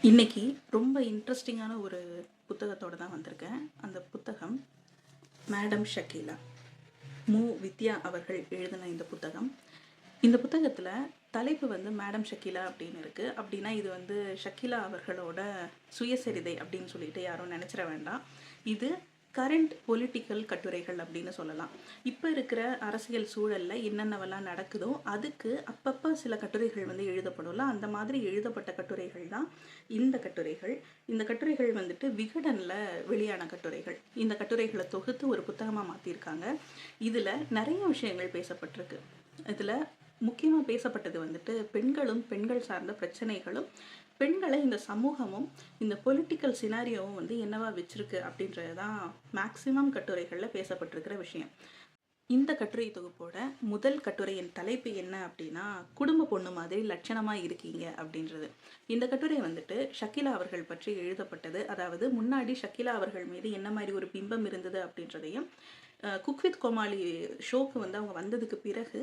இன்னைக்கு ரொம்ப இன்ட்ரெஸ்டிங்கான ஒரு புத்தகத்தோட தான் வந்திருக்கேன். அந்த புத்தகம் மேடம் ஷக்கீலா, வித்யா அவர்கள் எழுதின இந்த புத்தகம். இந்த புத்தகத்தில் தலைப்பு வந்து மேடம் ஷக்கீலா அப்படின்னு இருக்குது. அப்படின்னா இது வந்து ஷக்கீலா அவர்களோட சுயசரிதை அப்படின்னு சொல்லிட்டு யாரும் நினச்சிட வேண்டாம். இது கரண்ட் பொலிட்டிக்கல் கட்டுரைகள் அப்படின்னு சொல்லலாம். இப்போ இருக்கிற அரசியல் சூழலில் என்னென்னவெல்லாம் நடக்குதோ அதுக்கு அப்பப்போ சில கட்டுரைகள் வந்து எழுதப்படும்ல, அந்த மாதிரி எழுதப்பட்ட கட்டுரைகள் தான் இந்த கட்டுரைகள். இந்த கட்டுரைகள் வந்துட்டு விகடனில் வெளியான கட்டுரைகள். இந்த கட்டுரைகளை தொகுத்து ஒரு புத்தகமாக மாற்றிருக்காங்க. இதில் நிறைய விஷயங்கள் பேசப்பட்டிருக்கு. இதில் முக்கியமாக பேசப்பட்டது வந்துட்டு பெண்கள் சார்ந்த பிரச்சனைகளும், பெண்களை இந்த சமூகமும் இந்த பொலிட்டிக்கல் சினாரியோவும் வந்து என்னவா வச்சிருக்கு அப்படின்றது தான் மேக்சிமம் கட்டுரைகளில் பேசப்பட்டிருக்கிற விஷயம். இந்த கட்டுரை தொகுப்போட முதல் கட்டுரையின் தலைப்பு என்ன அப்படின்னா, குடும்ப பொண்ணு மாதிரி லட்சணமாக இருக்கீங்க அப்படின்றது. இந்த கட்டுரை வந்துட்டு ஷக்கீலா அவர்கள் பற்றி எழுதப்பட்டது. அதாவது முன்னாடி ஷக்கீலா அவர்கள் மீது என்ன மாதிரி ஒரு பிம்பம் இருந்தது அப்படின்றதையும், குக் வித் கோமாளி ஷோக்கு வந்து அவங்க வந்ததுக்கு பிறகு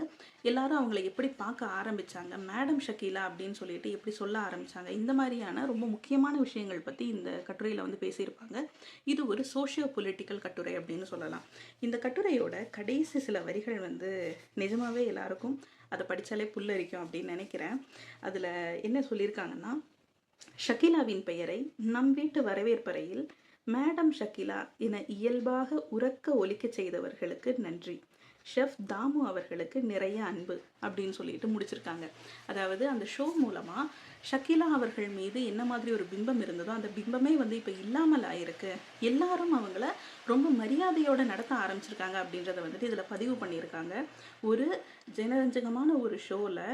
எல்லாரும் அவங்களை எப்படி பார்க்க ஆரம்பித்தாங்க, மேடம் ஷக்கீலா அப்படின்னு சொல்லிட்டு எப்படி சொல்ல ஆரம்பித்தாங்க, இந்த மாதிரியான ரொம்ப முக்கியமான விஷயங்கள் பற்றி இந்த கட்டுரையில் வந்து பேசியிருப்பாங்க. இது ஒரு சோஷியோ பொலிட்டிக்கல் கட்டுரை அப்படின்னு சொல்லலாம். இந்த கட்டுரையோட கடைசி சில வரிகள் வந்து நிஜமாவே எல்லாருக்கும் அதை படித்தாலே புல்லரிக்கும் அப்படின்னு நினைக்கிறேன். அதில் என்ன சொல்லியிருக்காங்கன்னா, ஷக்கீலாவின் பெயரை நம் வீட்டு வரவேற்பறையில் மேடம் ஷக்கீலா என இயல்பாக உறக்க ஒலிக்க செய்தவர்களுக்கு நன்றி. ஷெஃப் தாமு அவர்களுக்கு நிறைய அன்பு அப்படின்னு சொல்லிட்டு முடிச்சிருக்காங்க. அதாவது அந்த ஷோ மூலமாக ஷக்கீலா அவர்கள் மீது என்ன மாதிரி ஒரு பிம்பம் இருந்ததோ அந்த பிம்பமே வந்து இப்போ இல்லாமல் ஆயிருக்கு. எல்லாரும் அவங்கள ரொம்ப மரியாதையோடு நடத்த ஆரம்பிச்சிருக்காங்க அப்படின்றத வந்துட்டு இதில் பதிவு பண்ணியிருக்காங்க. ஒரு ஜனரஞ்சகமான ஒரு ஷோவில்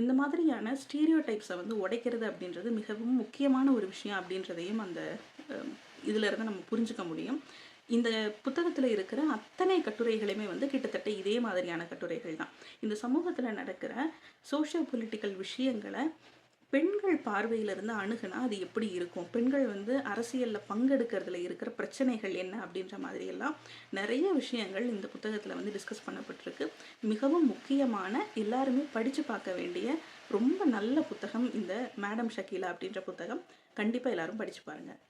இந்த மாதிரியான ஸ்டீரியோ டைப்ஸை வந்து உடைக்கிறது அப்படின்றது மிகவும் முக்கியமான ஒரு விஷயம் அப்படின்றதையும் அந்த இதில் இருந்து நம்ம புரிஞ்சுக்க முடியும். இந்த புத்தகத்தில் இருக்கிற அத்தனை கட்டுரைகளுமே வந்து கிட்டத்தட்ட இதே மாதிரியான கட்டுரைகள் தான். இந்த சமூகத்தில் நடக்கிற சோஷியோ பொலிட்டிக்கல் விஷயங்களை பெண்கள் பார்வையிலிருந்து அணுகுனா அது எப்படி இருக்கும், பெண்கள் வந்து அரசியலில் பங்கெடுக்கிறதுல இருக்கிற பிரச்சனைகள் என்ன அப்படின்ற மாதிரியெல்லாம் நிறைய விஷயங்கள் இந்த புத்தகத்தில் வந்து டிஸ்கஸ் பண்ணப்பட்டிருக்கு. மிகவும் முக்கியமான, எல்லாருமே படித்து பார்க்க வேண்டிய ரொம்ப நல்ல புத்தகம் இந்த மேடம் ஷக்கீலா அப்படின்ற புத்தகம். கண்டிப்பாக எல்லாரும் படித்து பாருங்கள்.